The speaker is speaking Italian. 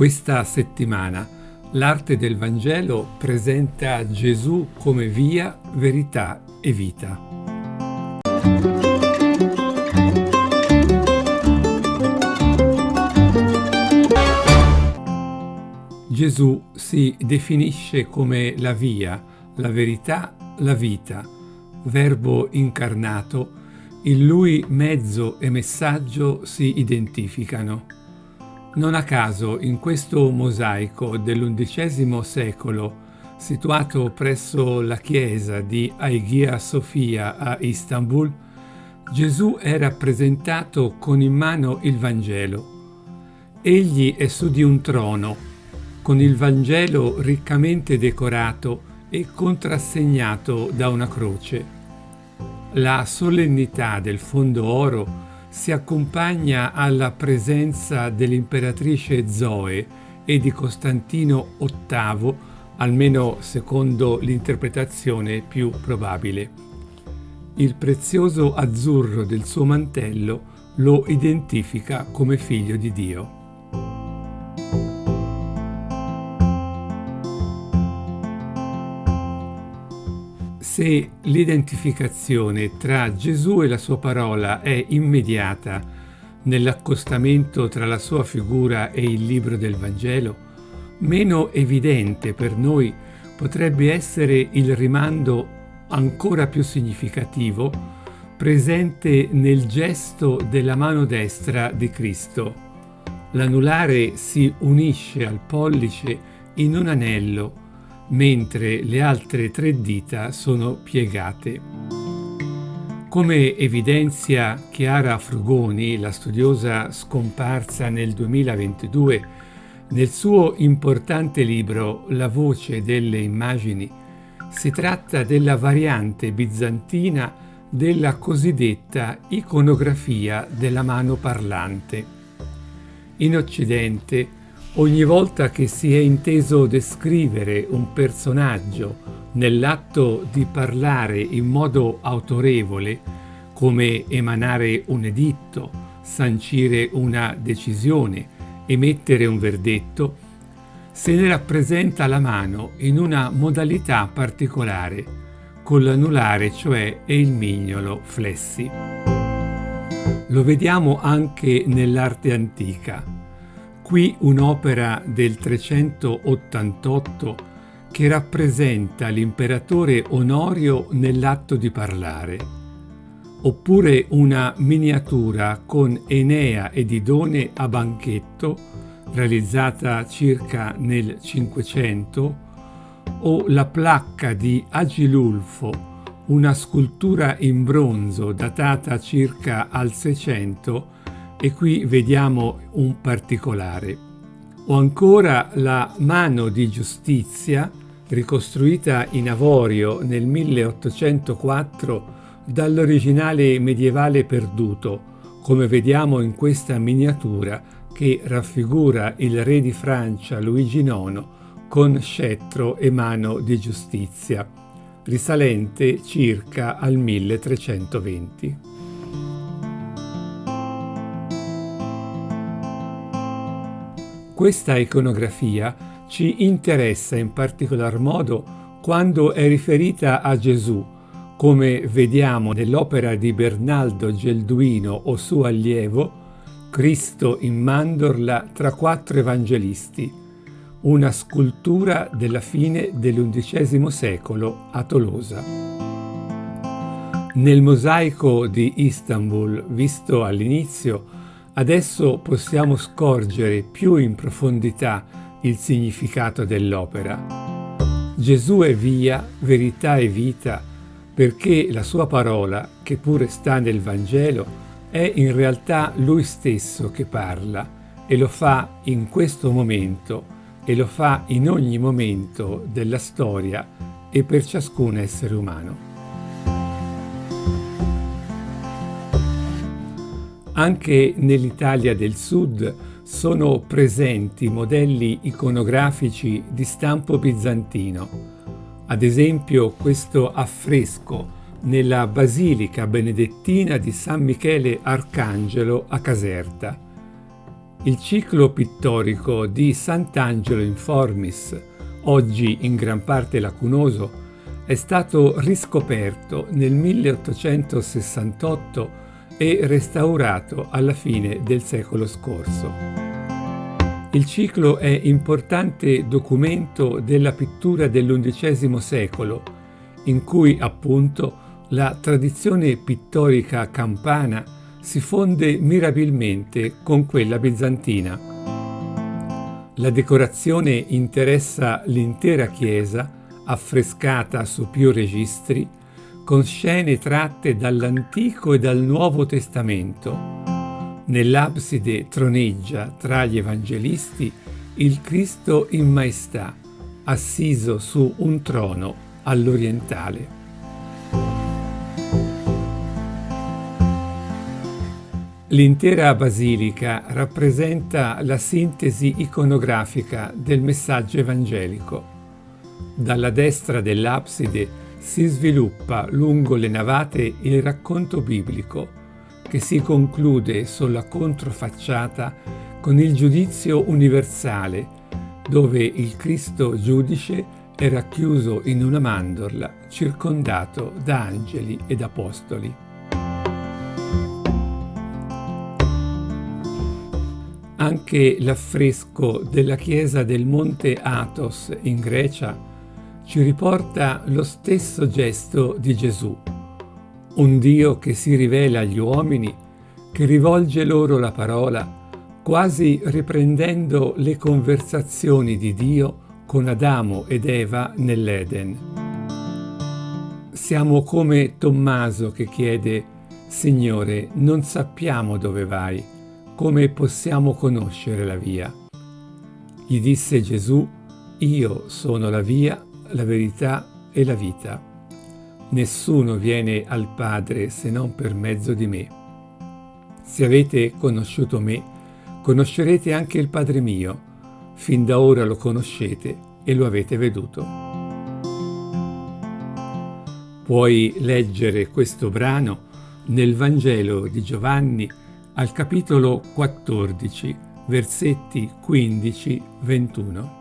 Questa settimana l'arte del Vangelo presenta Gesù come via, verità e vita. Gesù si definisce come la via, la verità, la vita, Verbo incarnato. In Lui mezzo e messaggio si identificano. Non a caso in questo mosaico dell'undicesimo secolo, situato presso la chiesa di Hagia Sophia a Istanbul, Gesù è rappresentato con in mano il Vangelo. Egli è su di un trono, con il Vangelo riccamente decorato e contrassegnato da una croce. La solennità del fondo oro si accompagna alla presenza dell'imperatrice Zoe e di Costantino VIII, almeno secondo l'interpretazione più probabile. Il prezioso azzurro del suo mantello lo identifica come figlio di Dio. Se l'identificazione tra Gesù e la sua parola è immediata nell'accostamento tra la sua figura e il libro del Vangelo, meno evidente per noi potrebbe essere il rimando ancora più significativo presente nel gesto della mano destra di Cristo. L'anulare si unisce al pollice in un anello, mentre le altre 3 dita sono piegate. Come evidenzia Chiara Frugoni, la studiosa scomparsa nel 2022, nel suo importante libro La voce delle immagini, si tratta della variante bizantina della cosiddetta iconografia della mano parlante. In Occidente, ogni volta che si è inteso descrivere un personaggio nell'atto di parlare in modo autorevole, come emanare un editto, sancire una decisione, emettere un verdetto, se ne rappresenta la mano in una modalità particolare, con l'anulare, cioè, e il mignolo flessi. Lo vediamo anche nell'arte antica. Qui un'opera del 388 che rappresenta l'imperatore Onorio nell'atto di parlare, oppure una miniatura con Enea ed Idone a banchetto, realizzata circa nel 500, o la placca di Agilulfo, una scultura in bronzo datata circa al 600, e qui vediamo un particolare. O ancora la mano di giustizia, ricostruita in avorio nel 1804 dall'originale medievale perduto, come vediamo in questa miniatura che raffigura il re di Francia Luigi IX con scettro e mano di giustizia, risalente circa al 1320. Questa iconografia ci interessa in particolar modo quando è riferita a Gesù, come vediamo nell'opera di Bernaldo Gelduino o suo allievo, Cristo in mandorla tra 4 evangelisti, una scultura della fine dell'undicesimo secolo a Tolosa. Nel mosaico di Istanbul, visto all'inizio, adesso possiamo scorgere più in profondità il significato dell'opera. Gesù è via, verità e vita, perché la sua parola, che pure sta nel Vangelo, è in realtà Lui stesso che parla, e lo fa in questo momento, e lo fa in ogni momento della storia e per ciascun essere umano. Anche nell'Italia del Sud sono presenti modelli iconografici di stampo bizantino. Ad esempio questo affresco nella Basilica Benedettina di San Michele Arcangelo a Caserta. Il ciclo pittorico di Sant'Angelo in Formis, oggi in gran parte lacunoso, è stato riscoperto nel 1868 e restaurato alla fine del secolo scorso. Il ciclo è importante documento della pittura dell'undicesimo secolo, in cui appunto la tradizione pittorica campana si fonde mirabilmente con quella bizantina. La decorazione interessa l'intera chiesa, affrescata su più registri, con scene tratte dall'Antico e dal Nuovo Testamento. Nell'abside troneggia tra gli evangelisti il Cristo in maestà, assiso su un trono all'orientale. L'intera basilica rappresenta la sintesi iconografica del messaggio evangelico. Dalla destra dell'abside si sviluppa lungo le navate il racconto biblico, che si conclude sulla controfacciata con il giudizio universale, dove il Cristo giudice è racchiuso in una mandorla, circondato da angeli ed apostoli. Anche l'affresco della chiesa del Monte Athos in Grecia ci riporta lo stesso gesto di Gesù, un Dio che si rivela agli uomini, che rivolge loro la parola, quasi riprendendo le conversazioni di Dio con Adamo ed Eva nell'Eden. Siamo come Tommaso che chiede: Signore, non sappiamo dove vai. Come possiamo conoscere la via? Gli disse Gesù: Io sono la via, la verità e la vita. Nessuno viene al Padre se non per mezzo di me. Se avete conosciuto me, conoscerete anche il Padre mio. Fin da ora lo conoscete e lo avete veduto. Puoi leggere questo brano nel Vangelo di Giovanni, al capitolo 14, versetti 15-21.